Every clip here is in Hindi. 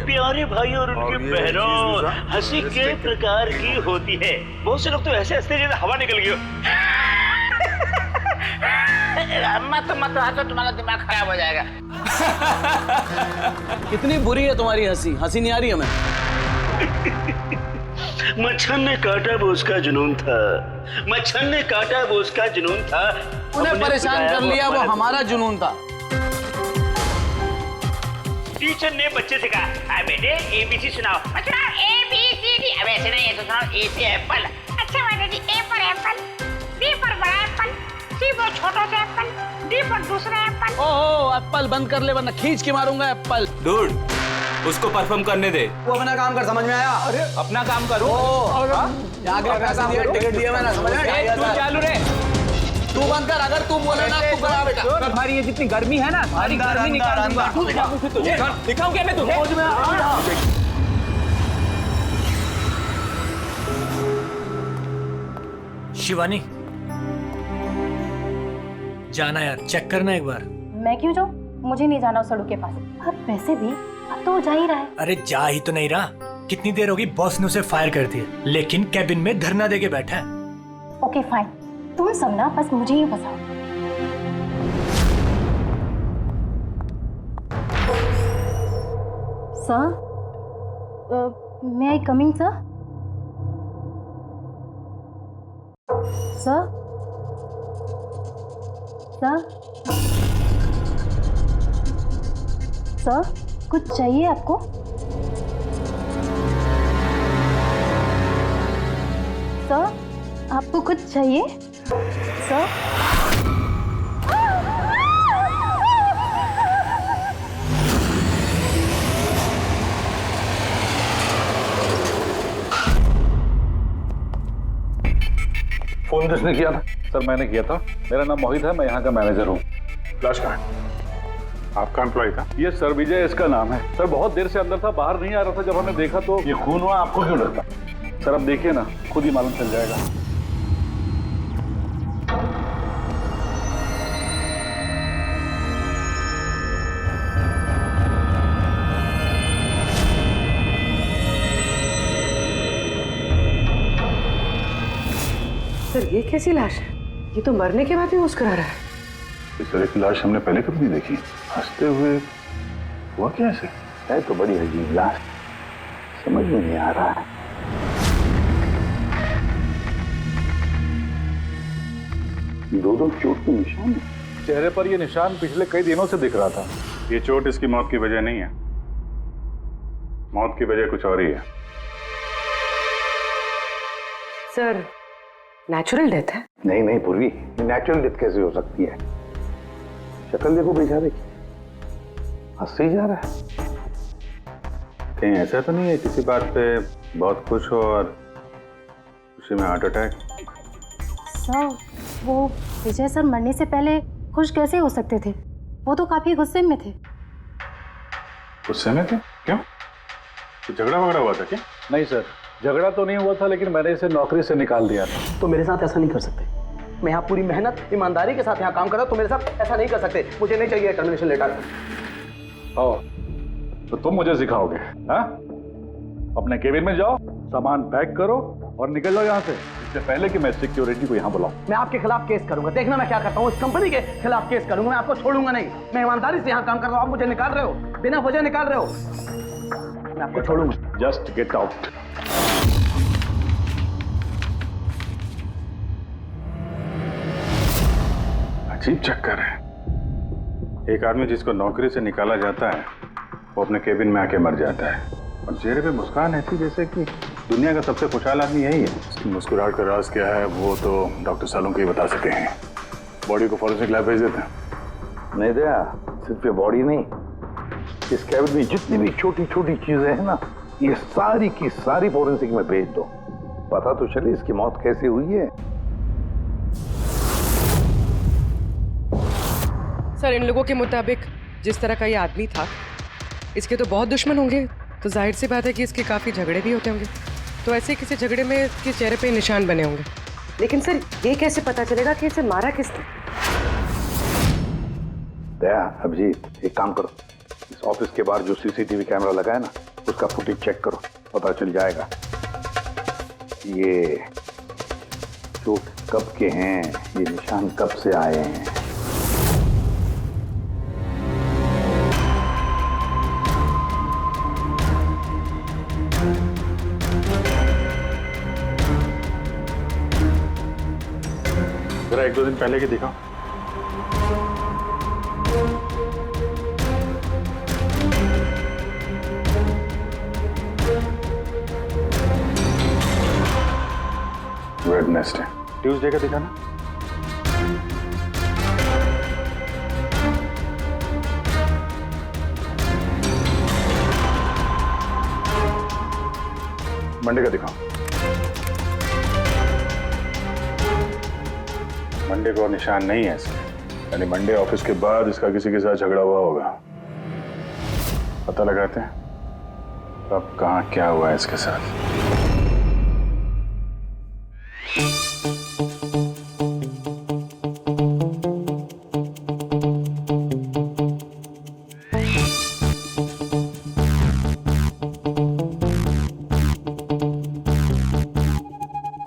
प्यारे भाई और उनकी बहनों, हंसी के प्रकार की होती है। बहुत से लोग तो ऐसे हंसते जैसे हवा निकल गई हो। मत हंसो, तुम्हारा दिमाग खराब हो जाएगा। कितनी बुरी है तुम्हारी हंसी, हंसी नहीं आ रही हमें। मच्छर ने काटा वो उसका जुनून था, मच्छर ने काटा वो उसका जुनून था, उन्हें परेशान कर लिया वो हमारा जुनून था। टीचर ने बच्चे से कहा, बेटे ABC सुनाओ। बच्चा ABCD, अब ऐसे नहीं, ऐसे सुनाओ। A से एप्पल। अच्छा माता जी, A पर एप्पल, B पर बड़ा एप्पल, C पर छोटा सा एप्पल, D पर दूसरा एप्पल। ओहो, एप्पल बंद कर ले वरना खींच के मारूंगा एप्पल। डूड, उसको परफॉर्म करने दे। वो अपना काम कर, समझ में आया? अरे अपना काम करो। जाके पैसे दिए, टिकट दिया मैंने, समझ में आया? तू चालू रे, तू बंद कर, अगर तू बोले ना तू करा बेटा। तुम्हारी ये जितनी गर्मी है ना, सारी गर्मी निकाल दूंगा। तुझे दिखाऊं क्या मैं तुझे? शिवानी, जाना यार, चेक करना एक बार। मैं क्यों जाऊं? मुझे नहीं जाना उस सड़क के पास। अब वैसे भी अब तो वो जा ही रहा है। अरे जा ही तो नहीं रहा। कितनी देर होगी बॉस ने उसे फायर कर दिया, लेकिन कैबिन में धरना देके बैठा है। ओके फाइन, तुम सब ना बस मुझे ही फंसाओ। Sir, may I coming sir? Sir, sir, sir, कुछ चाहिए आपको? सर, आपको कुछ चाहिए? सर, फोन किसने किया था? सर मैंने किया था। मेरा नाम मोहित है, मैं यहाँ का मैनेजर हूँ। लाश कहाँ है? आपका एम्प्लॉय था? ये सर विजय इसका नाम है। सर बहुत देर से अंदर था, बाहर नहीं आ रहा था। जब हमने देखा तो ये खून हुआ, आपको क्यों लगता? सर अब देखिए ना, खुद ही मालूम चल जाएगा। सर ये कैसी लाश है? ये तो मरने के बाद भी मुस्कुरा रहा है। इस तरह की लाश हमने पहले कभी नहीं देखी। हंसते हुए हुआ कैसे? है तो बड़ी अजीब लाश, समझ में नहीं आ रहा है। दो चोट के निशान है चेहरे पर। ये निशान पिछले कई दिनों से दिख रहा था। ये चोट इसकी मौत की वजह नहीं है, मौत की वजह कुछ और ही है। सर नेचुरल डेथ है? नहीं नहीं पूर्वी, नेचुरल डेथ कैसे हो सकती है? शक्ल देखो बेचारे की, हंसते ही जा रहा है। कहीं ऐसा तो नहीं है किसी बात पे बहुत खुश हो और उसी में हार्ट अटैक? सर, वो विजय सर मरने से पहले खुश कैसे हो सकते थे? वो तो काफी गुस्से में थे। गुस्से में थे? क्यों? तो झगड़ा वगड़ा हुआ था क्या? नहीं सर, झगड़ा तो नहीं हुआ था, लेकिन मैंने इसे नौकरी से निकाल दिया था। तो मेरे साथ ऐसा नहीं कर सकते। मैं यहाँ पूरी मेहनत ईमानदारी के साथ यहाँ काम कर रहा हूँ, तो मेरे साथ ऐसा नहीं कर सकते। मुझे नहीं चाहिए टर्मिनेशन लेटर। तो तुम मुझे सिखाओगे? हाँ, अपने केबिन में जाओ, सामान पैक करो और निकल जाओ यहाँ से, इससे पहले कि मैं सिक्योरिटी को यहाँ बुलाऊं। मैं आपके खिलाफ केस करूंगा, देखना मैं क्या करता हूँ। इस कंपनी के खिलाफ केस करूंगा, मैं आपको छोड़ूंगा नहीं। मैं ईमानदारी से यहाँ काम कर रहा हूँ, आप मुझे निकाल रहे हो, बिना वजह निकाल रहे हो। मैं आपको छोड़ूंगा। Just get out. अजीब चक्कर है। एक आदमी जिसको नौकरी से निकाला जाता है वो अपने केबिन में आके मर जाता है और चेहरे पे मुस्कान ऐसी जैसे कि दुनिया का सबसे खुशहाल आदमी यही है। इसकी मुस्कुराहट का राज क्या है वो तो डॉक्टर सालुंके ही बता सके हैं। बॉडी को फॉरेंसिक लैब भेज देते हैं। नहीं दया, सिर्फ ये बॉडी नहीं, इस केबिन में जितनी भी छोटी छोटी चीजें हैं ना, ये सारी की सारी फॉरेंसिक में भेज दो, पता तो चले इसकी मौत कैसे हुई है। सर इन लोगों के मुताबिक जिस तरह का ये आदमी था, इसके तो बहुत दुश्मन होंगे, तो जाहिर सी बात है कि इसके काफी झगड़े भी होते होंगे। तो ऐसे किसी झगड़े में इसके चेहरे पे निशान बने होंगे। लेकिन सर ये कैसे पता चलेगा कि इसे मारा किसने? दया, अभिजीत, एक काम करो, इस ऑफिस के बाहर जो सीसीटीवी कैमरा लगा है ना, उसका फुटेज चेक करो, पता चल जाएगा ये चोट कब के हैं, ये निशान कब से आए हैं। जरा 1-2 दिन पहले की दिखाओ। वेडनेसडे, ट्यूसडे का दिखाना। मंडे का दिखाओ। मंडे को निशान नहीं है इसके, यानी मंडे ऑफिस के बाद इसका किसी के साथ झगड़ा हुआ होगा। पता लगाते हैं अब कहाँ क्या हुआ है इसके साथ।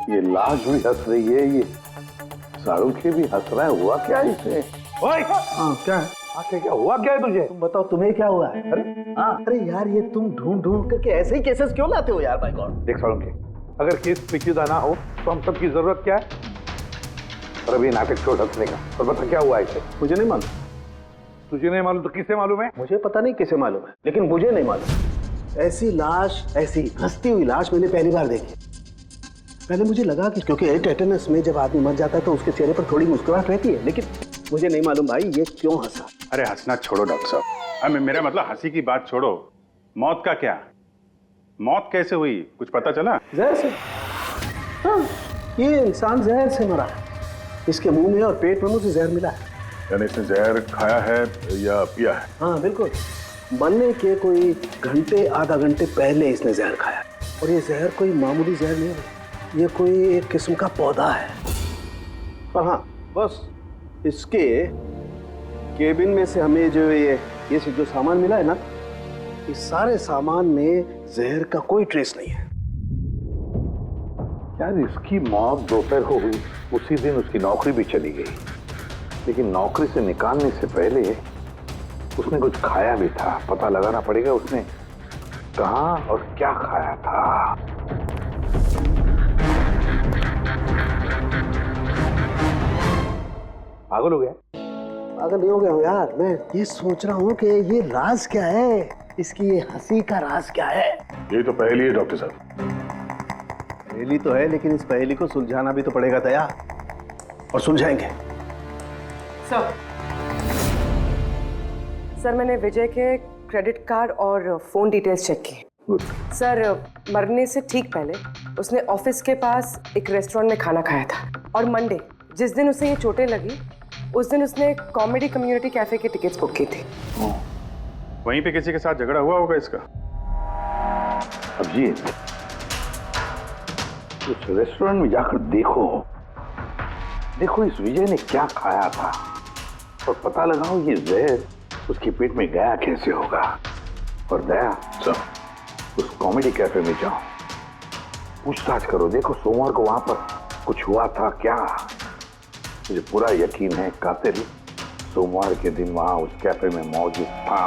ये लाश भी हंस रही है, ये शाहरुख भी हंस रहा है। हुआ क्या है इसे? ओए! हाँ, क्या है? क्या हुआ, क्या है तुझे? तुम बताओ, तुम्हें क्या हुआ है? अरे यार, ये तुम ढूंढ ढूंढ करके ऐसे ही केसेस क्यों लाते हो यार? बाय गॉड, देख शाहरुख, अगर केस पेचीदा ना हो तो हम सबकी जरूरत क्या है? और अभी नाटक छोड़ हंसने का, और बता क्या हुआ इसे? मुझे नहीं मालूम। तुझे नहीं मालूम तो किसे मालूम है? मुझे पता नहीं किसे मालूम है, लेकिन मुझे नहीं मालूम। ऐसी लाश, ऐसी हंसती हुई लाश मैंने पहली बार देखी। पहले मुझे लगा कि क्योंकि टेटेनस में जब आदमी मर जाता है तो उसके चेहरे पर थोड़ी मुस्कुराहट रहती है, लेकिन मुझे नहीं मालूम भाई ये क्यों हंसा। अरे हंसना छोड़ो डॉक्टर साहब, अरे मेरा मतलब हंसी की बात छोड़ो, मौत का क्या? मौत कैसे हुई, कुछ पता चला? जहर से। हाँ, ये इंसान जहर से मरा है। इसके मुंह में और पेट में मुझे जहर मिला है। यानी इसने जहर खाया है या पिया है? हाँ बिल्कुल, मरने के कोई घंटे आधा घंटे पहले इसने जहर खाया। और ये जहर कोई मामूली जहर नहीं है, ये कोई एक किस्म का पौधा है। पर हाँ, बस इसके केबिन में से हमें जो ये जो सामान मिला है ना, इस सारे सामान में जहर का कोई ट्रेस नहीं है। यार इसकी मौत दोपहर को हुई, उसी दिन उसकी नौकरी भी चली गई, लेकिन नौकरी से निकालने से पहले उसने कुछ खाया भी था। पता लगाना पड़ेगा उसने कहाँ और क्या खाया था। पागल हो गया? पागल नहीं हो गया हूँ यार, मैं ये सोच रहा हूँ कि ये राज क्या है, इसकी ये हंसी का राज क्या है। ये तो पहेली है डॉक्टर साहब। पहेली तो है, लेकिन इस पहेली को सुलझाना भी तो पड़ेगा दया, और सुलझाएंगे। सर मैंने विजय के क्रेडिट कार्ड और फोन डिटेल्स चेक की। सर मरने से ठीक पहले उसने ऑफिस के पास एक रेस्टोरेंट में खाना खाया था, और मंडे जिस दिन उसे ये चोटें लगी उस दिन उसने कॉमेडी कम्युनिटी कैफे की टिकट्स बुक की थी। वहीं पे किसी के साथ झगड़ा हुआ होगा इसका। अब जी उस रेस्टोरेंट में जाकर देखो इस विजय ने क्या खाया था, और पता लगाओ ये जहर उसके पेट में गया कैसे होगा। और दया उस कॉमेडी कैफे में जाओ, पूछताछ करो, देखो सोमवार को वहां पर कुछ हुआ था क्या। मुझे पूरा यकीन है कातिल सोमवार के दिन वहां उस कैफे में मौजूद था।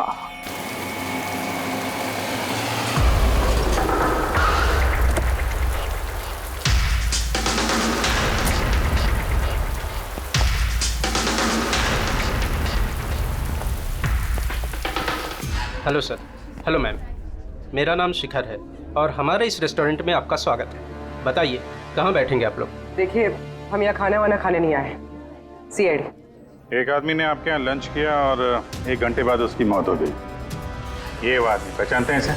Hello sir. हेलो मैम, मेरा नाम शिखर है और हमारे इस रेस्टोरेंट में आपका स्वागत है। बताइए कहाँ बैठेंगे आप लोग? देखिए हम यहाँ खाना वाना खाने नहीं आए, सीआईडी। एक आदमी ने आपके यहाँ लंच किया और 1 घंटे बाद उसकी मौत हो गई। ये आदमी पहचानते हैं इसे?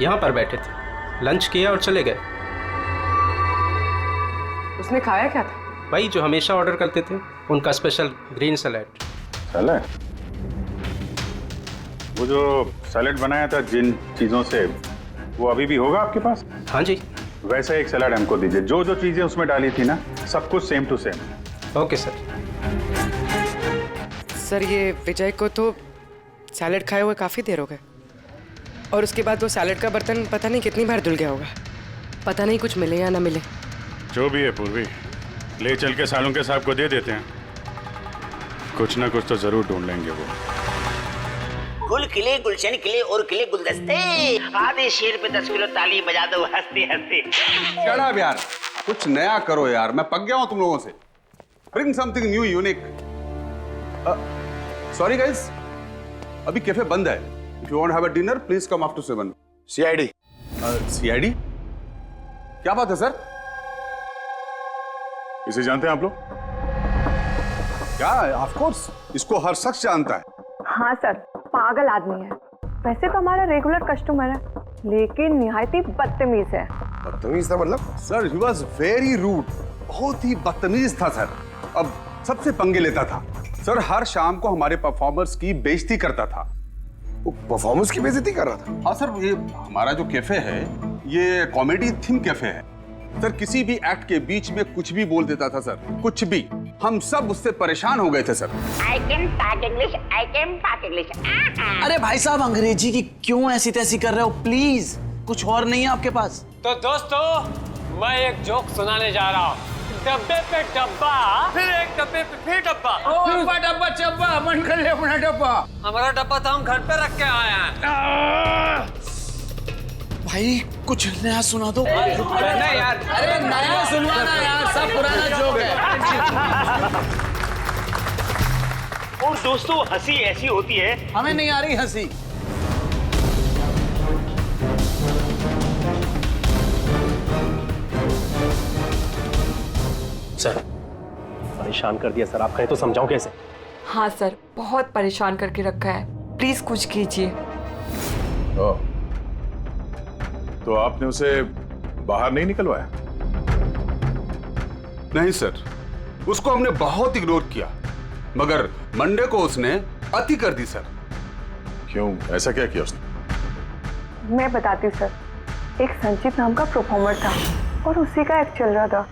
यहाँ पर बैठे थे, लंच किया और चले गए। उसने खाया क्या था? भाई जो हमेशा ऑर्डर करते थे, उनका स्पेशल ग्रीन सैलेड। सैलेड? वो जो सैलेड बनाया था जिन चीज़ों से, वो अभी भी होगा आपके पास? हाँ जी। वैसा एक सैलेड हमको दीजिए, जो जो चीज़ें उसमें डाली थी ना, सब कुछ same to same. Okay sir. Sir ये विजय को तो सैलेड खाए हुए काफ़ी देर हो गए, और उसके बाद वो सैलेड का बर्तन पता नहीं कितनी बार धुल गया होगा। पता नहीं कुछ मिले या ना मिले। जो भी है पूर्वी, ले चल के सालों के साहब को दे देते हैं, कुछ ना कुछ तो जरूर ढूंढ लेंगे वो। गुल खिले गुलशन खिले और खिले गुलदस्ते, आधे शेर पे 10 किलो ताली बजा दो हंसते हंसते। चढ़ा यार, कुछ नया करो यार, मैं पक गया हूं तुम लोगों से। Bring something new unique. Sorry guys, अभी कैफे बंद है। If you want have a dinner please come after 7। CID. CID? क्या बात है सर? इसे जानते हैं आप लोग? क्या? ऑफ कोर्स, इसको हर शख्स जानता है। हाँ सर, पागल आदमी है। वैसे तो हमारा रेगुलर कस्टमर है, लेकिन निहायती बदतमीज है। बदतमीज था मतलब? Sir he was very rude, बहुत ही बदतमीज था सर। अब सबसे पंगे लेता था सर, हर शाम को हमारे परफॉर्मर्स की बेइज्जती करता था। वो परफॉर्मेंस की बेइज्जती कर रहा था? हाँ सर, ये हमारा जो कैफे है ये कॉमेडी थीम कैफे है सर। किसी भी एक्ट के बीच में कुछ भी बोल देता था सर, कुछ भी। हम सब उससे परेशान हो गए थे sir. I can talk English, I can talk English। अरे भाई साहब, अंग्रेजी की क्यों ऐसी तैसी कर रहे हो? प्लीज, कुछ और नहीं है आपके पास? तो दोस्तों, मैं एक जोक सुनाने जा रहा हूँ। डब्बे पे डब्बा, फिर एक डब्बे पे फिर डब्बा। डब्बा डब्बा चब्बा, मन कर ले अपना डब्बा। हमारा डब्बा तो हम घर पे रख के आए हैं। भाई कुछ नया सुना दो। नहीं यार, अरे नया सुनवाना यार, सब पुराना जोक है। और दोस्तों, हंसी ऐसी होती है। हमें नहीं आ रही हंसी। सर, परेशान कर दिया सर, आप कहें तो समझाऊं कैसे? हाँ सर, बहुत परेशान करके रखा है, प्लीज कुछ कीजिए। तो आपने उसे बाहर नहीं निकलवाया? नहीं सर, उसको हमने बहुत इग्नोर किया, मगर मंडे को उसने अति कर दी सर। क्यों, ऐसा क्या किया उसने? मैं बताती हूँ सर। एक संचित नाम का परफॉर्मर था और उसी का एक्ट चल रहा था।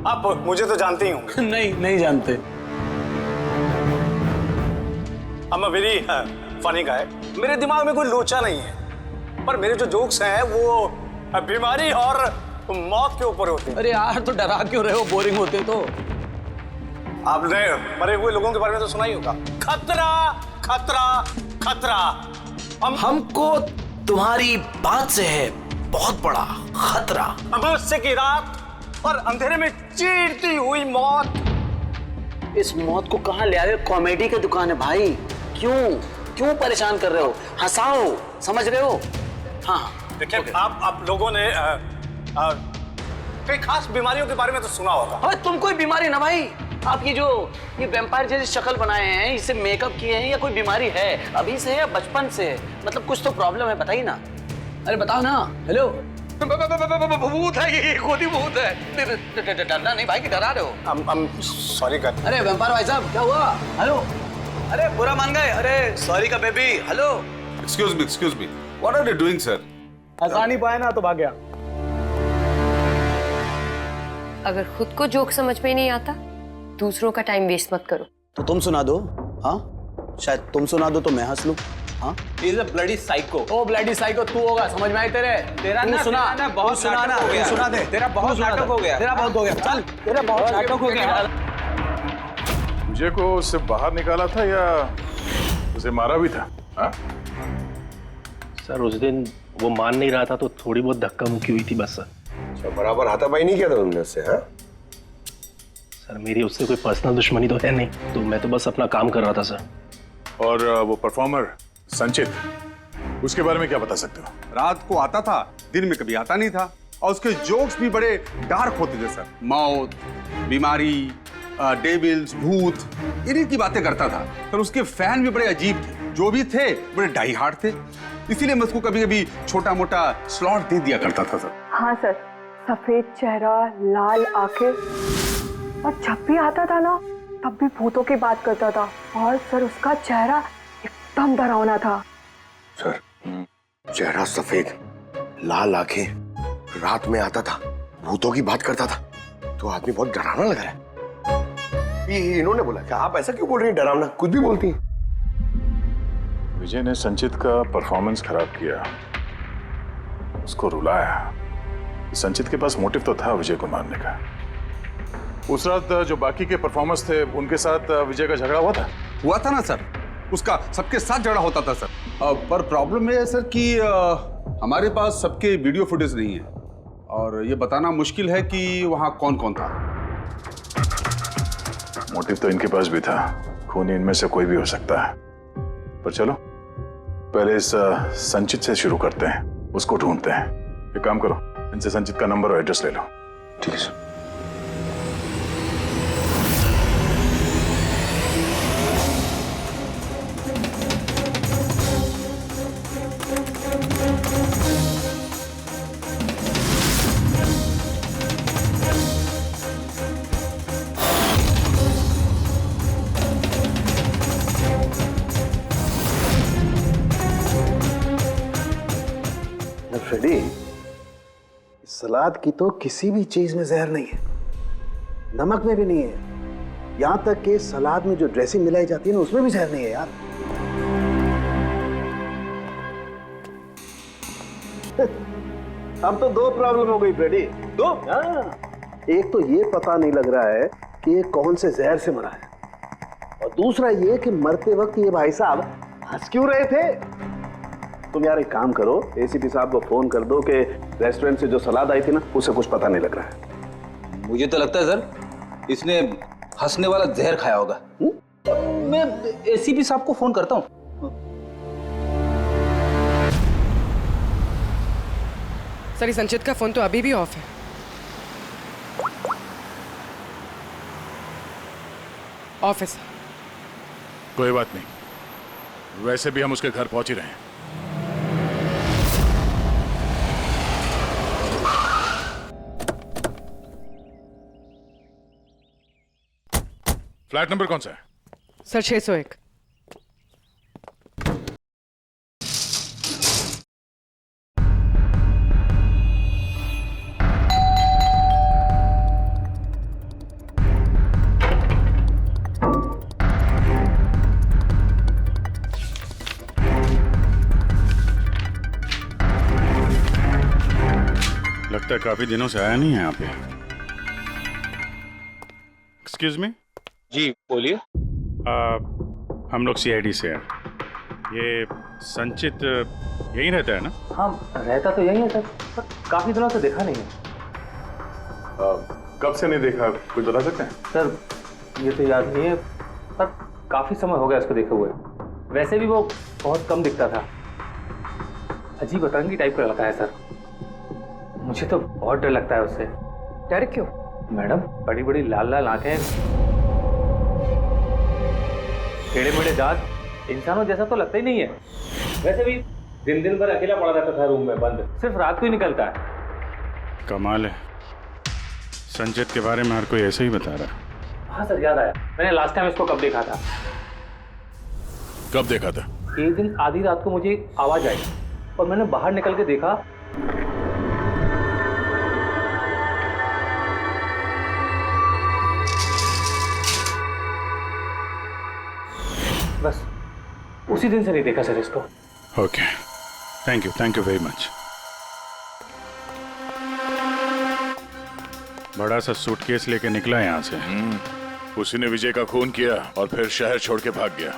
आप मुझे तो जानते ही होंगे। नहीं, नहीं जानते। I'm a very funny guy। मेरे दिमाग में कोई लोचा नहीं है, पर मेरे जो जोक्स हैं वो बीमारी और मौत के ऊपर होते हैं। अरे यार, तो डरा क्यों रहे हो? बोरिंग होते तो। आपने मरे हुए लोगों के बारे में तो सुना ही होगा। खतरा खतरा खतरा। हमको तुम्हारी बात से है बहुत बड़ा खतरा। अमावस्या की रात और अंधेरे में चीरती हुई मौत। इस मौत को कहाँ ले आए? कॉमेडी की दुकान है भाई। क्यों परेशान कर रहे हो? हंसाओ, समझ रहे हो? हाँ देखिए, आप लोगों ने कई खास बीमारियों के बारे में तो सुना होगा। अरे तुम कोई बीमारी ना भाई। आप ये वैम्पायर जैसी शक्ल बनाए हैं, इससे मेकअप किए हैं, या कोई बीमारी है? अभी से है या बचपन से है? मतलब कुछ तो प्रॉब्लम है, बताइए ना। अरे बताओ ना। हेलो, भूत है ये, खुद ही भूत है। डरना नहीं भाई, कि डरा रहे हो? सॉरी कर। अरे वैम्पायर भाई साहब, क्या हुआ? हेलो, अरे बुरा मान गए? अरे सॉरी का baby. Hello, excuse me, what are you doing sir? हंसा नहीं पाया ना तो भाग गया। अगर खुद को जोक समझ में नहीं आता, दूसरों का टाइम वेस्ट मत करो। तो तुम सुना दो। हाँ, शायद तुम सुना दो तो मैं हंस लूं। हाँ, He's a bloody psycho। Oh bloody psycho तू होगा, समझ में आई तेरे? तेरा ना सुना, बहुत सुना ना, नाटक हो गया। सुना दे। तेरा बहुत नाटक हो गया। तेरा बहुत हो गया। चल, तेरा बहुत नाटक हो गया। मुझे को उससे बाहर निकाला था या उसे मारा भी था? हाँ? सर, उस दिन वो मान नहीं रहा था तो थोड़ी बहुत धक्का मुक्की हुई थी बस सर। अच्छा, बराबर हाथापाई नहीं किया था तुमने उससे? हाँ सर, मेरी उससे कोई पर्सनल दुश्मनी तो है नहीं, तो मैं तो बस अपना काम कर रहा था सर। और वो परफॉर्मर संचित, उसके बारे में क्या बता सकते हो? रात को आता था, दिन में कभी आता नहीं था, और उसके जोक्स भी बड़े डार्क होते थे सर। मौत, बीमारी, डेविल्स, भूत, इन्हीं की बातें करता था सर। उसके फैन भी बड़े अजीब थे, जो भी थे बड़े डाई हार्ड थे, इसीलिए मैं उसको कभी कभी छोटा मोटा स्लॉट दे दिया करता था सर। हाँ सर, सफेद चेहरा, लाल आंखें, और जब भी आता था ना तब भी भूतों की बात करता था। और सर, उसका चेहरा एकदम डरावना था। सर, चेहरा सफेद, लाल आंखें, रात में आता था, भूतों की बात करता था, तो आदमी बहुत डरावना लग रहा है। ये इन्होंने बोला कि आप ऐसा क्यों बोल रही हैं, डरावना कुछ भी बोलती हैं। विजय ने संचित का परफॉर्मेंस खराब किया, उसको रुलाया। संचित के पास मोटिव तो था विजय को मारने का। उस रात जो बाकी के परफॉर्मर्स थे उनके साथ विजय का झगड़ा हुआ था ना सर, उसका सबके साथ झगड़ा होता था सर। पर प्रॉब्लम ये है सर कि हमारे पास सबके वीडियो फुटेज नहीं है और ये बताना मुश्किल है कि वहां कौन कौन था। मोटिव तो इनके पास भी था, खूनी इनमें से कोई भी हो सकता है। पर चलो पहले इस संचित से शुरू करते हैं, उसको ढूंढते हैं। एक काम करो, इनसे संचित का नंबर और एड्रेस ले लो। ठीक है सर। फ्रेडी, सलाद की तो किसी भी चीज में जहर नहीं है, नमक में भी नहीं है, यहां तक कि सलाद में जो ड्रेसिंग मिलाई जाती है ना उसमें भी जहर नहीं है यार। अब तो दो प्रॉब्लम हो गई फ्रेडी, दो। एक तो ये पता नहीं लग रहा है कि ये कौन से जहर से मरा है, और दूसरा ये कि मरते वक्त ये भाई साहब हंस क्यों रहे थे। तुम यार एक काम करो, एसीपी साहब को फोन कर दो कि रेस्टोरेंट से जो सलाद आई थी ना उसे कुछ पता नहीं लग रहा है। मुझे तो लगता है सर इसने हंसने वाला जहर खाया होगा। मैं एसीपी साहब को फोन करता हूँ। सर संचित का फोन तो अभी भी ऑफ है। ऑफिस। कोई बात नहीं, वैसे भी हम उसके घर पहुंच ही रहे हैं। फ्लैट नंबर कौन सा है? सर 601। लगता है काफी दिनों से आया नहीं है यहाँ पे। Excuse me. जी बोलिए। हम लोग सीआईडी से हैं। ये संचित यहीं रहता है ना? हाँ रहता तो यहीं है सर, पर काफी दिनों से देखा नहीं है। कब से नहीं देखा, कुछ बता सकते हैं? सर ये तो याद नहीं है, पर काफी समय हो गया उसको देखे हुए। वैसे भी वो बहुत कम दिखता था, अजीब अतरंगी टाइप का लड़का है सर। मुझे तो बहुत डर लगता है उससे। डर क्यों? मैडम बड़ी बड़ी लाल लाल आंखें, टेढ़े मेढ़े दांत, इंसानों जैसा तो लगता ही नहीं है। वैसे भी दिन दिन भर अकेला पड़ा रहता था रूम में बंद, सिर्फ रात को ही निकलता है। कमाल है, संचित के बारे में हर कोई ऐसे ही बता रहा है। हाँ सर याद आया, मैंने लास्ट टाइम इसको कब देखा था। कब देखा था? एक दिन आधी रात को मुझे आवाज आई और मैंने बाहर निकल के देखा, बस उसी दिन से नहीं देखा सर इसको। Okay, thank you very much. बड़ा सा सूटकेस लेके निकला यहाँ से। उसी ने विजय का खून किया और फिर शहर छोड़ के भाग गया।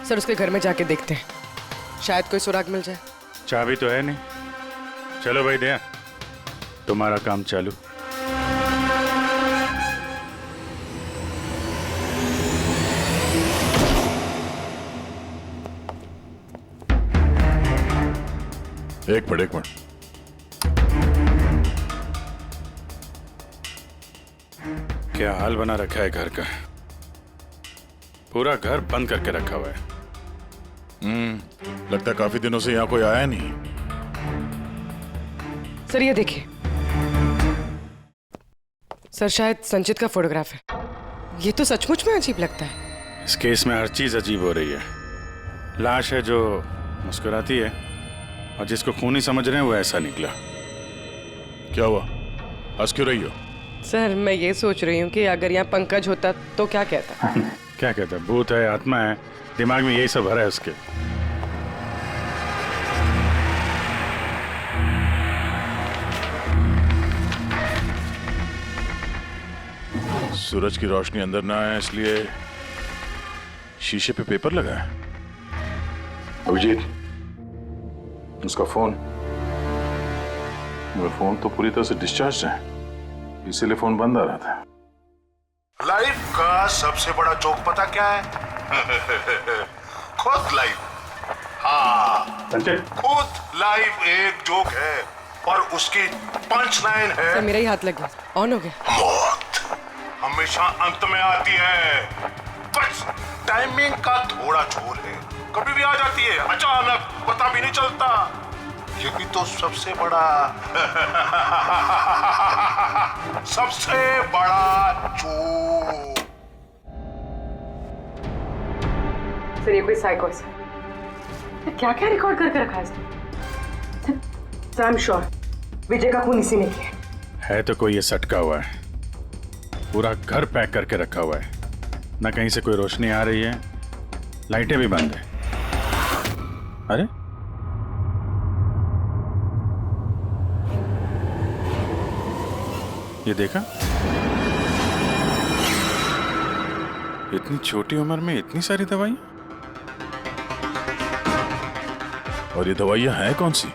सर उसके घर में जाके देखते हैं, शायद कोई सुराग मिल जाए। चाबी तो है नहीं। चलो भाई दया, तुम्हारा काम चालू। एक मिनट। क्या हाल बना रखा है घर का, पूरा घर बंद करके रखा हुआ है। लगता है काफी दिनों से यहाँ कोई आया नहीं। सर ये देखिए, सर शायद संचित का फोटोग्राफ है। ये तो सचमुच में अजीब लगता है। इस केस में हर चीज अजीब हो रही है। लाश है जो मुस्कुराती है और जिसको खूनी समझ रहे हैं वो ऐसा निकला। क्या हुआ? हंस क्यों रही हो? सर मैं ये सोच रही हूँ कि अगर यहाँ पंकज होता तो क्या कहता। क्या कहता है? भूत है, आत्मा है, दिमाग में यही सब भरा है उसके। सूरज की रोशनी अंदर ना आए इसलिए शीशे पे पेपर लगा है। अभिजीत, उसका फोन, मेरा फोन तो पूरी तरह से डिस्चार्ज है, इसीलिए फोन बंद आ रहा था। लाइफ का सबसे बड़ा जोक पता क्या है? खुद लाइफ। हाँ, खुद लाइफ एक जोक है और उसकी पंच लाइन है। सर मेरा ही हाथ लग गया, ऑन हो गया। मौत हमेशा अंत में आती है, बस टाइमिंग का थोड़ा झोल है, कभी भी आ जाती है अचानक, पता भी नहीं चलता। ये भी तो सबसे बड़ा सबसे बड़ा जोक। सर ये कोई साइको है। क्या क्या रिकॉर्ड करके रखा है इसने? सर आई एम श्योर विजय का खून इसी ने किया है। तो कोई ये सटका हुआ है, पूरा घर पैक करके रखा हुआ है, ना कहीं से कोई रोशनी आ रही है, लाइटें भी बंद है। अरे ये देखा, इतनी छोटी उम्र में इतनी सारी दवाइयां, और ये दवाइयां हैं कौन सी?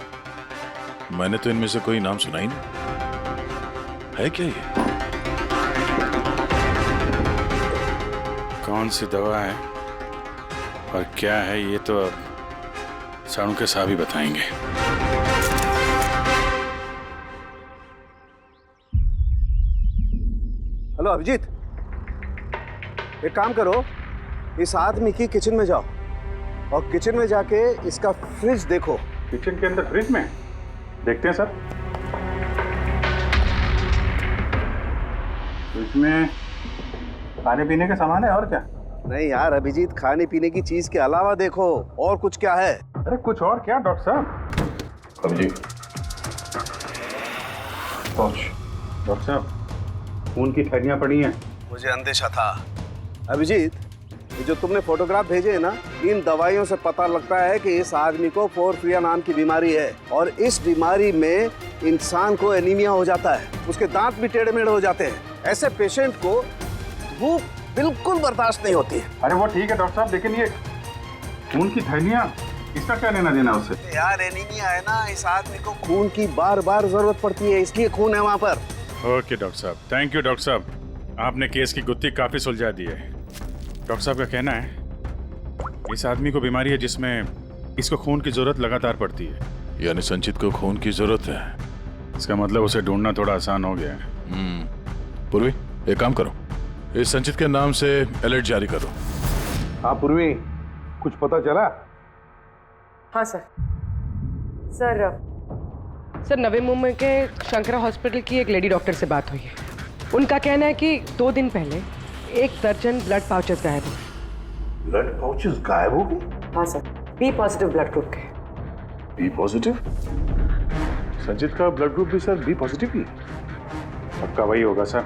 मैंने तो इनमें से कोई नाम सुना ही नहीं। है क्या ये? कौन सी दवा है और क्या है ये तो अब साणु के साहब ही बताएंगे। हेलो अभिजीत, एक काम करो, इस आदमी की किचन में जाओ और किचन में जाके इसका फ्रिज देखो। किचन के अंदर फ्रिज में? देखते हैं सर। इसमें खाने पीने का सामान है और क्या? नहीं यार अभिजीत, खाने पीने की चीज के अलावा देखो और कुछ क्या है। अरे कुछ और क्या डॉक्टर साहब? अभिजीत डॉक्टर साहब, खून की थैलियां पड़ी हैं। मुझे अंदेशा था। अभिजीत, ये जो तुमने फोटोग्राफ भेजे हैं ना, इन दवाइयों से पता लगता है कि इस आदमी को पोरफिरिया नाम की बीमारी है और इस बीमारी में इंसान को एनीमिया हो जाता है, उसके दांत भी टेढ़े मेढ़े हो जाते हैं। ऐसे पेशेंट को भूख बिल्कुल बर्दाश्त नहीं होती है। अरे वो ठीक है डॉक्टर साहब, लेकिन ये खून की थैलियां, इसका क्या लेना देना उससे? यार एनीमिया है ना, इस आदमी को खून की बार बार जरूरत पड़ती है, इसलिए खून है वहाँ पर। ओके डॉक्टर साहब, थैंक यू डॉक्टर साहब, आपने केस की गुत्थी काफी सुलझा दी है। डॉक्टर साहब का कहना है इस आदमी को बीमारी है जिसमें इसको खून की जरूरत लगातार पड़ती है। यानी संचित को खून की जरूरत है, इसका मतलब उसे ढूंढना थोड़ा आसान हो गया है। पूर्वी, एक काम करो, इस संचित के नाम से अलर्ट जारी करो। हाँ पूर्वी, कुछ पता चला? हाँ सर नवी मुंबई के शंकरा हॉस्पिटल की एक लेडी डॉक्टर से बात हुई है। उनका कहना है कि 2 दिन पहले 1 दर्जन ब्लड पाउचेस गायब हो गए। ब्लड पाउचेस गायब हो गए? हाँ sir, B positive blood group के। B positive? संचित का ब्लड ग्रुप भी सर बी पॉजिटिव ही? पक्का वही होगा सर,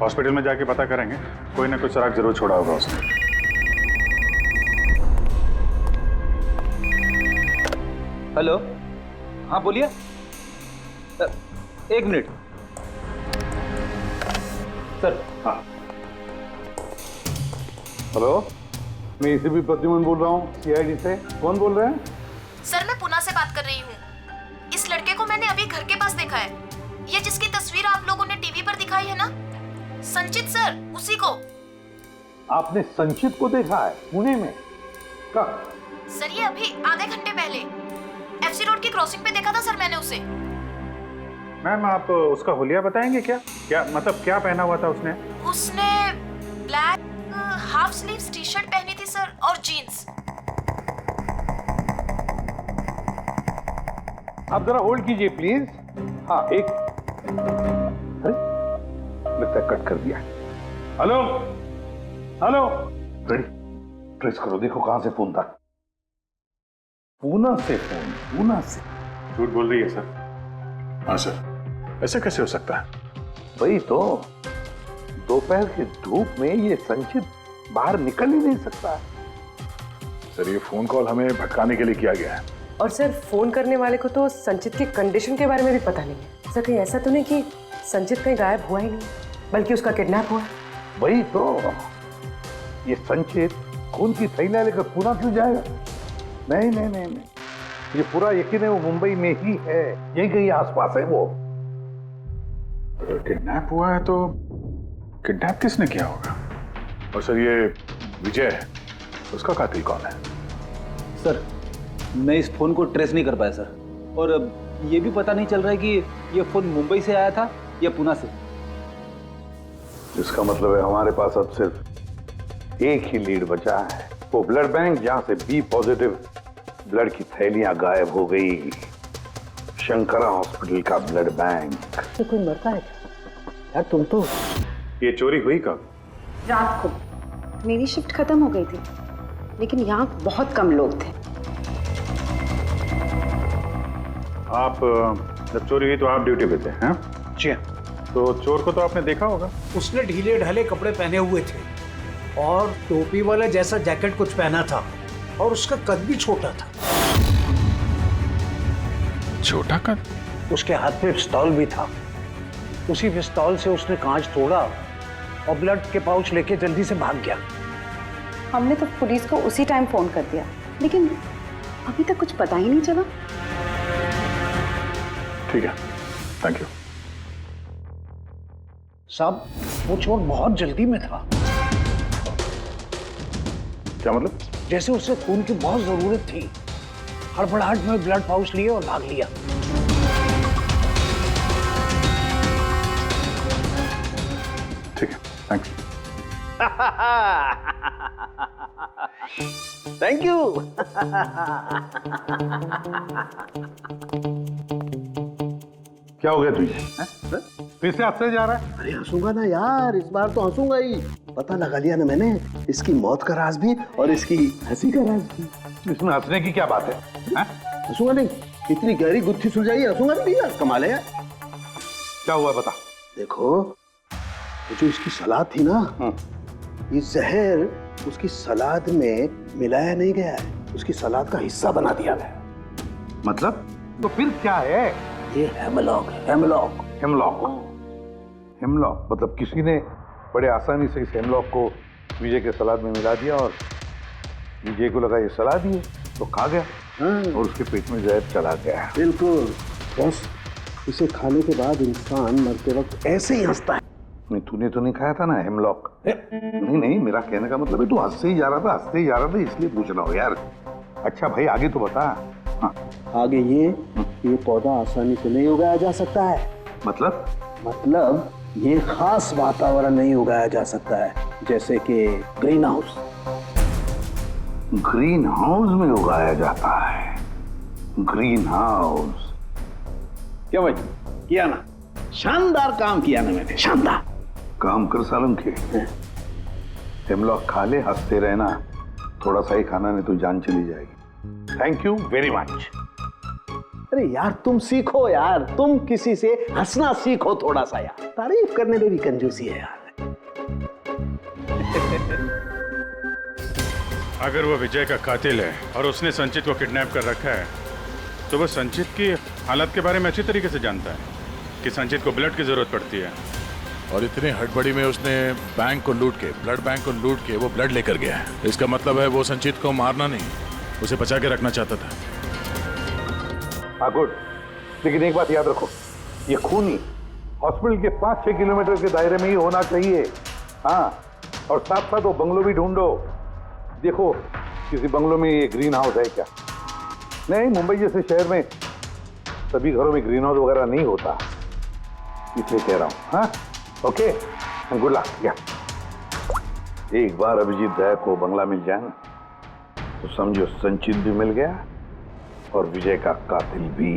हॉस्पिटल में जाके पता करेंगे, कोई ना कोई सुराग जरूर छोड़ा होगा उसने। हेलो, हाँ बोलिए। 1 मिनट सर। हाँ हेलो, मैं एसीपी प्रद्युमन बोल रहा हूँ सीआईडी से। कौन बोल रहे हैं? सर मैं पुणे से बात कर रही हूँ। इस लड़के को मैंने अभी घर के पास देखा है, ये जिसकी तस्वीर आप लोगों ने टीवी पर दिखाई है ना, संचित सर, उसी को। आपने संचित को देखा है पुणे में? कब? सर ये अभी आधे घंटे पहले एफसी रोड की क्रॉसिंग पे देखा था सर मैंने उसे। मैम आप उसका हुलिया बताएंगे क्या? क्या मतलब क्या पहना हुआ था उसने? उसने black half sleeves T shirt पहनी थी सर और जीन्स। आप जरा होल्ड कीजिए प्लीज। हाँ एक, अरे लगता है कट कर दिया। हेलो हेलो, रेडी, ट्रेस करो, देखो कहां से फोन था। पूना से फोन, पूना से। झूठ बोल रही है सर। हाँ सर, ऐसे कैसे हो सकता है? वही तो, दोपहर की धूप में ये संचित बाहर निकल ही नहीं सकता। सर ये फोन कॉल हमें भटकाने के लिए किया गया है। और सर फोन करने वाले को तो संचित की कंडीशन के बारे में भी पता नहीं है। सर कहीं ऐसा तो नहीं कि संचित कहीं गायब हुआ ही नहीं, बल्कि उसका किडनैप हुआ? वही तो, ये संचित खून की थैलियां लेकर पुणे क्यों जाएगा? नहीं नहीं नहीं नहीं, ये पूरा यकीन है वो मुंबई में ही है, यही कहीं आसपास है वो। किडनैप हुआ है तो किडनैप किसने किया होगा? और सर ये विजय है, उसका कातिल कौन है? सर मैं इस फोन को ट्रेस नहीं कर पाया सर, और ये भी पता नहीं चल रहा है कि ये फोन मुंबई से आया था या पुणे से। इसका मतलब है हमारे पास अब सिर्फ एक ही लीड बचा है, वो ब्लड बैंक जहां से बी पॉजिटिव ब्लड की थैलियां गायब हो गई। शंकरा हॉस्पिटल का ब्लड बैंक। तो कोई मरता है यार? तुम तो ये चोरी हुई कब? रात को। मेरी शिफ्ट खत्म हो गई थी, लेकिन यहाँ बहुत कम लोग थे। आप जब चोरी हुई तो आप ड्यूटी पे थे? हैं? जी। तो चोर को तो आपने देखा होगा। उसने ढीले ढाले कपड़े पहने हुए थे और टोपी वाला जैसा जैकेट कुछ पहना था, और उसका कद भी छोटा था। छोटा कद? उसके हाथ में पिस्तौल भी था। उसी पिस्तौल से उसने कांच तोड़ा और ब्लड के पाउच लेके जल्दी से भाग गया। हमने तो पुलिस को उसी टाइम फोन कर दिया, लेकिन अभी तक कुछ पता ही नहीं चला। ठीक है, थैंक यू। साहब वो चोर बहुत जल्दी में था। क्या मतलब? जैसे उसे खून की बहुत जरूरत थी, हड़बड़ाहट में ब्लड पाउच लिए और भाग लिया। ठीक है, थैंक्स। Thank you. क्या हो गया तुझे? फिर से हंसने जा रहा है? अरे हंसूंगा ना यार, इस बार तो हंसूंगा ही। पता लगा लिया ना मैंने इसकी मौत का राज भी और इसकी हंसी का राज भी। इसमें हंसने की क्या बात है? हंसूंगा नहीं, इतनी गहरी गुत्थी सुलझाई, हंसूंगा नहीं यार, कमाल है यार। क्या हुआ बता। देखो ये जो इसकी सलाद थी ना, ये जहर उसकी सलाद में मिलाया नहीं गया है, उसकी सलाद का हिस्सा बना दिया गया। मतलब? तो फिर क्या है? ये हेमलॉक है, हेमलॉक। हेमलॉक? हेमलॉक मतलब किसी ने बड़े आसानी से इस हेमलॉक को विजय के सलाद में मिला दिया और विजय को लगा ये सलाद ही है तो खा गया और उसके पेट में जहर चला गया। बिल्कुल बस, इसे खाने के बाद इंसान मरते वक्त ऐसे ही हंसता है। नहीं, तूने तो नहीं खाया था ना हेमलॉक? नहीं नहीं, मेरा कहने का मतलब है तू हंसते ही जा रहा था, हंसते ही जा रहा था, इसलिए पूछ रहा हूँ यार। अच्छा भाई आगे तो बता। हाँ। आगे ये पौधा आसानी से नहीं उगाया जा सकता है। मतलब ये खास वातावरण नहीं उगाया जा सकता है, जैसे कि ग्रीन हाउस। ग्रीन हाउस में उगाया जाता है? Green house? क्या भाई किया ना, शानदार काम किया ना मैंने, शानदार काम कर सालम के। हेमलॉक खा ले, हंसते रहना, थोड़ा सा ही खाना नहीं तो जान चली जाएगी। Thank you very much. अरे यार तुम सीखो यार, तुम किसी से हंसना सीखो थोड़ा सा यार, तारीफ करने में भी कंजूसी है यार। अगर वो विजय का कातिल है और उसने संचित को किडनैप कर रखा है तो वो संचित की हालत के बारे में अच्छी तरीके से जानता है कि संचित को ब्लड की जरूरत पड़ती है। और इतनी हड़बड़ी में उसने बैंक को लूट के, ब्लड बैंक को लूट के वो ब्लड लेकर गया है। इसका मतलब है वो संचित को मारना नहीं, उसे बचा के रखना चाहता था। हाँ गुड, लेकिन एक बात याद रखो, ये खून ही हॉस्पिटल के 5-6 किलोमीटर के दायरे में ही होना चाहिए। हाँ, और साथ साथ वो बंगलो भी ढूंढो। देखो किसी बंगलो में ये ग्रीन हाउस है क्या? नहीं, मुंबई जैसे शहर में सभी घरों में ग्रीन हाउस वगैरह नहीं होता, इसलिए कह रहा हूँ। हाँ ओके, गुड लक। या एक बार अभिजीत दया को बंगला मिल जाए ना तो समझो संचित भी मिल गया और विजय का कातिल भी।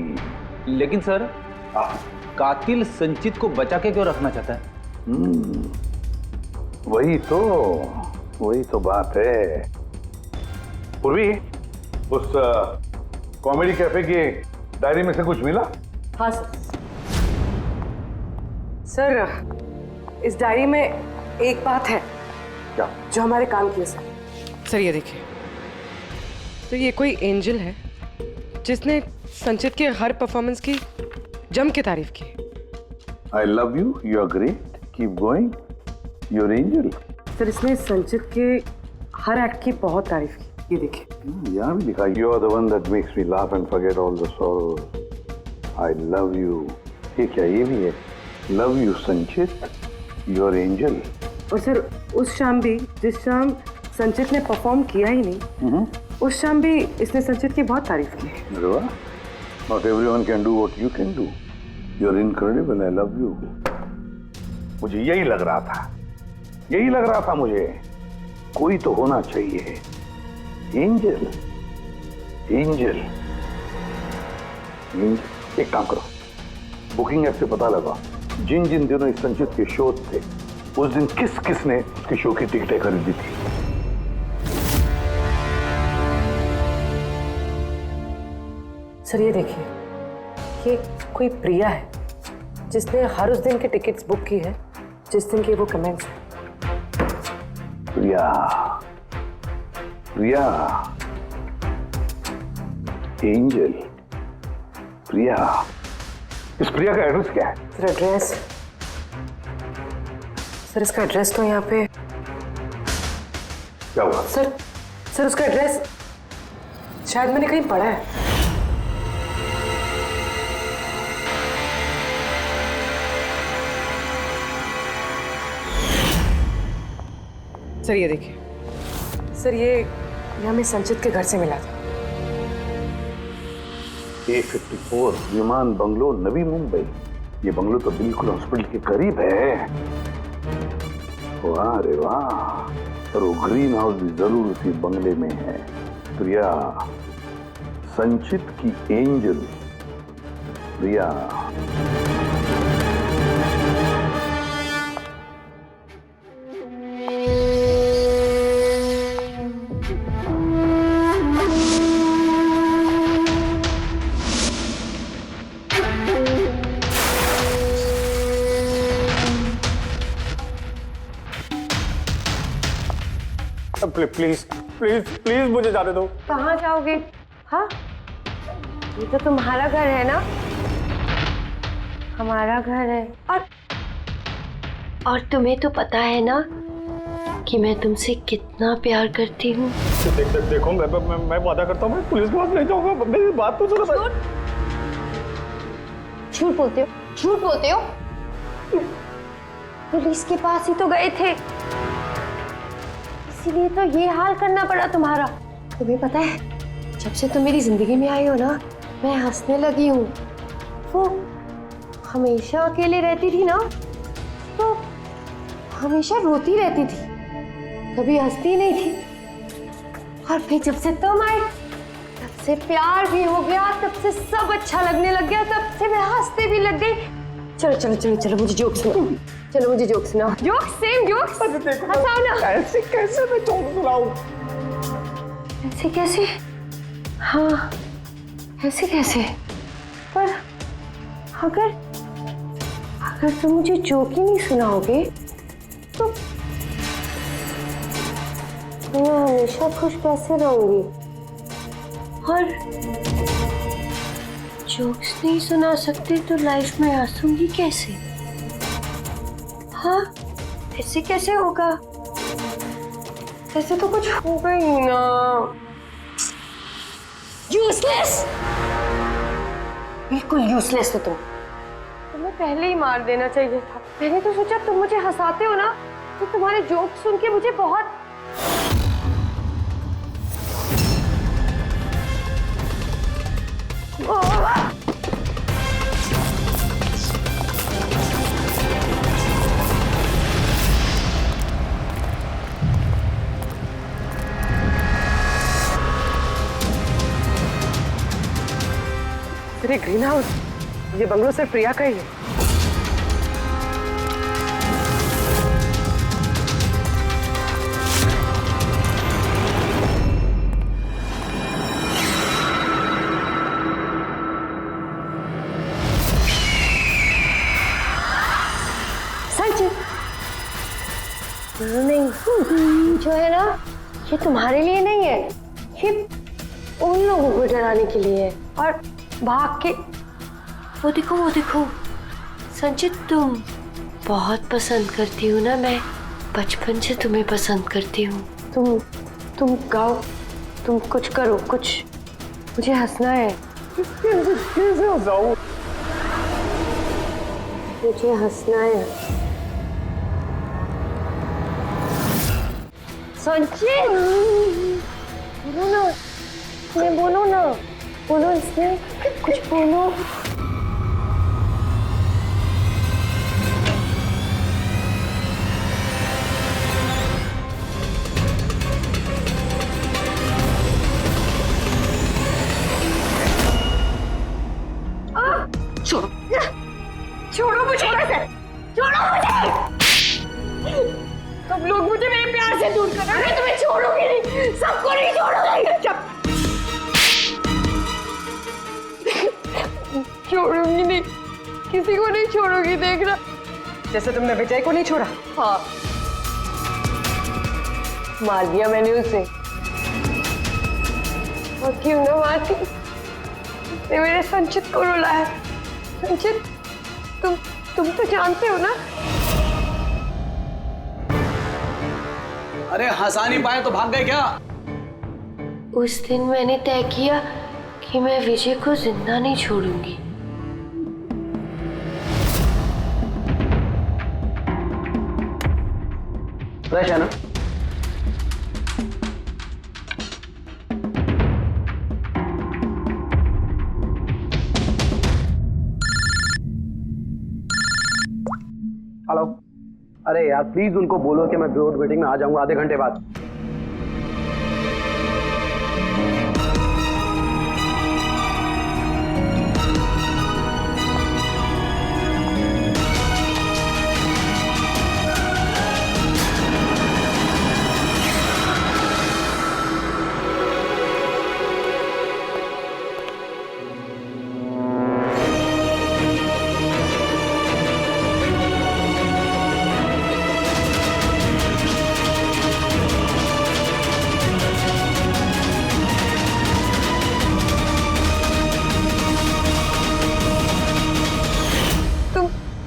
लेकिन सर कातिल संचित को बचा के क्यों रखना चाहता है? वही तो बात है। पूर्वी, उस कॉमेडी कैफे की डायरी में से कुछ मिला? हाँ सर। सर इस डायरी में एक बात है क्या जो हमारे काम की है सर। सर ये देखिए, तो ये कोई एंजल है जिसने संचित के हर परफॉर्मेंस की जम के तारीफ की। I love you, you are great, keep going, you're angel. Sir इसने संचित के हर एक्ट की बहुत तारीफ की, ये देखिए। यहाँ भी लिखा, you are the one that makes me laugh and forget all the sorrows. I love you. ये क्या, ये भी है, love you संचित, you're angel. और सर उस शाम भी, जिस शाम संचित ने परफॉर्म किया ही नहीं, उस शाम भी इसने संचित की बहुत तारीफ की। अरे वाह, not everyone can do what you can do. You're incredible, I love you. मुझे यही लग रहा था मुझे, कोई तो होना चाहिए, एंजल, एंजल, एक काम करो, बुकिंग ऐप से पता लगा जिन जिन दिनों इस संचित के शो थे, उस दिन किस किस ने उसके शो की टिकटें खरीदी थी। सर ये देखिए, ये कोई प्रिया है जिसने हर उस दिन की टिकट्स बुक की है जिस दिन के वो कमेंट्स हैं। प्रिया, प्रिया, एंजल, प्रिया, इस प्रिया का एड्रेस क्या है? सर एड्रेस, सर इसका एड्रेस तो यहाँ पे क्या हुआ? सर उसका एड्रेस शायद मैंने कहीं पढ़ा है। सर ये देखिए, सर ये हमें संचित के घर से मिला था। A54 विमान बंगलो, नवी मुंबई। ये बंगलो तो बिल्कुल हॉस्पिटल के करीब है। वाह रे वाह, और वो ग्रीन हाउस भी जरूर उसी बंगले में है। प्रिया, संचित की angel, Priya. Please please please मुझे जाने दो। कहाँ जाओगे? हाँ, ये तो तुम्हारा घर है ना, हमारा घर है। और तुम्हें तो पता है ना कि मैं तुमसे कितना प्यार करती हूँ। देखो मैं वादा करता हूँ, मैं पुलिस के पास नहीं जाऊंगा। मेरी बात तो सुनो। झूठ बोलते हो, झूठ बोलते हो। पुलिस के पास ही तो गए थे, इसीलिए तो ये हाल करना पड़ा तुम्हारा। तुम्हें पता है, जब से तुम मेरी जिंदगी में आई हो ना, मैं हंसने लगी हूँ। वो हमेशा अकेले रहती थी ना, तो हमेशा रोती रहती थी, कभी हंसती नहीं थी। और फिर जब से तुम आए, तब से प्यार भी हो गया, तब से सब अच्छा लगने लग गया, तब से मैं हंसते भी लग गई। चलो चलो चलो चलो, मुझे जोक सुनाओ। चलो मुझे जोक सुनाओ। जोक, सेम जोक, हंसाओ ना। ऐसे कैसे मैं जोक सुनाऊं? ऐसे कैसे? हाँ, ऐसे कैसे? पर अगर तुम मुझे जोक ही नहीं सुनाओगे तो मैं हमेशा खुश कैसे रहूंगी? और जोक्स नहीं सुना सकते तो लाइफ में हंसूंगी कैसे? हाँ, ऐसे कैसे होगा? ऐसे तो कुछ होगा ही ना। यूजलेस, बिल्कुल यूजलेस हो तुम। तुम्हें पहले ही मार देना चाहिए था। मैंने तो सोचा तुम मुझे हंसाते हो ना, तो तुम्हारे जोक सुन के मुझे बहुत ये ग्रीन हाउस, ये बंगलो सिर्फ प्रिया का ही है। जो है ना, ये तुम्हारे लिए नहीं है, ये उन लोगों को डराने के लिए है। और भाग के वो देखो संचित, तुम बहुत पसंद करती हो ना, मैं बचपन से तुम्हें पसंद करती हूँ। तुम गाओ, तुम कुछ करो, कुछ मुझे हंसना है। कैसे हंसाऊं? मुझे हंसना है। संचित बोलो ना, इसमें बोलो ना, बोलो इसमें कुछ बोलो। छोड़ो मुझे, छोड़ो मुझे। सब लोग मुझे मेरे प्यार से दूर कर रहे हैं, मैं तुम्हें छोड़ूंगी नहीं, सबको नहीं छोड़ूंगी। छोड़ूंगी नहीं, किसी को नहीं छोड़ूंगी, देखना। जैसे तुमने विजय को नहीं छोड़ा। हाँ, मार दिया मैंने उसे। और क्यों ना मारती, उसने मेरे संचित को रुलाया। संचित, तुम तो जानते हो ना। अरे हंसा नहीं पाए तो भाग गए क्या? उस दिन मैंने तय किया कि मैं विजय को जिंदा नहीं छोड़ूंगी। फ्रेश है ना? हेलो। अरे यार प्लीज उनको बोलो कि मैं बोर्ड मीटिंग में आ जाऊंगा आधे घंटे बाद।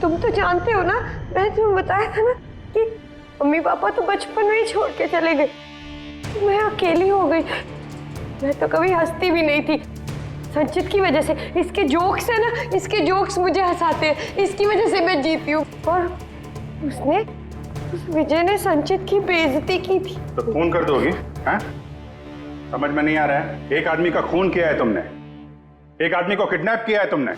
तुम तो जानते हो ना, मैंने तुम्हें बताया था ना कि मम्मी पापा तो बचपन में ही छोड़ के चले गए, मैं अकेली हो गई। मैं तो कभी हंसती भी नहीं थी, संचित की वजह से। इसके जोक्स है ना, इसके जोक्स मुझे हंसाते हैं, इसकी वजह से मैं जीती हूँ। और उस विजय ने संचित की बेइज्जती की थी। तो खून कर दोगी? हैं? समझ में नहीं आ रहा है? एक आदमी का खून किया है तुमने, एक आदमी को किडनैप किया है तुमने।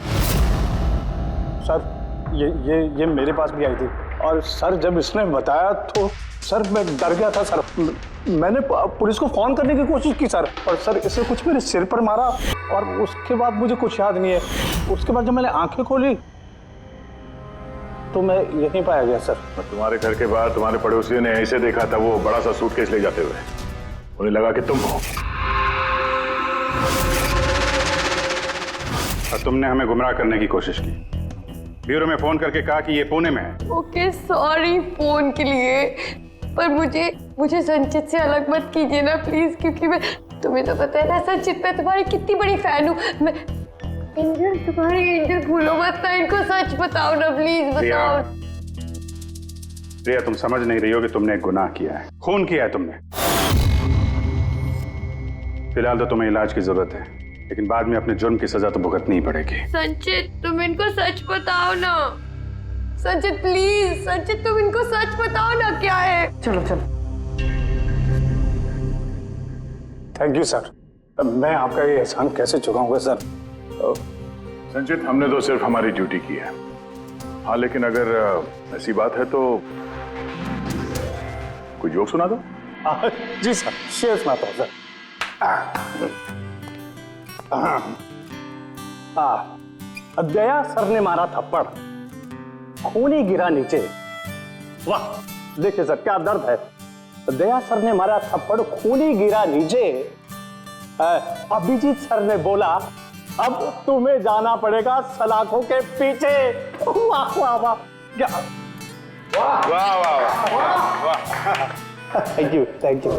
सर ये मेरे पास भी आई थी, और सर जब इसने बताया तो सर मैं डर गया था सर। मैंने पुलिस को फोन करने की कोशिश की सर, और सर इसने कुछ मेरे सिर पर मारा, और उसके बाद मुझे कुछ याद नहीं है। उसके बाद जब मैंने आंखें खोली तो मैं यहीं पाया गया सर। तुम्हारे घर के बाहर तुम्हारे पड़ोसियों ने ऐसे देखा था, वो बड़ा सा सूटकेस ले जाते हुए, उन्हें लगा कि तुम हो, और तुमने हमें गुमराह करने की कोशिश की। ब्यूरो में फोन करके कहा कि ये पुणे में है। ओके सॉरी फोन के लिए, पर मुझे संचित से अलग मत कीजिए ना प्लीज, क्योंकि मैं, तुम्हें तो पता है ना संचित, मैं तुम्हारी कितनी बड़ी फैन हूँ। मैं एंजल, तुम्हारी एंजल भूलो मत ना, इनको सच बताओ ना प्लीज, बताओ। प्रिया तुम समझ नहीं रही हो कि तुमने एक गुनाह किया है, खून किया है तुमने। फिलहाल तो तुम्हें इलाज की जरूरत है, लेकिन बाद में अपने जुर्म की सजा तो भुगतनी ही पड़ेगी। संचित तुम इनको सच बताओ ना, संचित प्लीज, संचित तुम इनको सच बताओ ना क्या है। चलो थैंक यू सर, मैं आपका ये एहसान कैसे चुकाऊंगा सर। संचित हमने तो सिर्फ हमारी ड्यूटी की है। हाँ लेकिन अगर ऐसी बात है तो कोई जोक सुना दो। जी सर, शेर सुनाता हूँ सर। दया सर ने मारा थप्पड़, खूनी गिरा नीचे। वाह देखिए सर क्या दर्द है। दया सर ने मारा थप्पड़, खूनी गिरा नीचे। अभिजीत सर ने बोला अब तुम्हें जाना पड़ेगा सलाखों के पीछे। वाह वाह वाह, क्या वाह वाह वाह वाह। Thank you.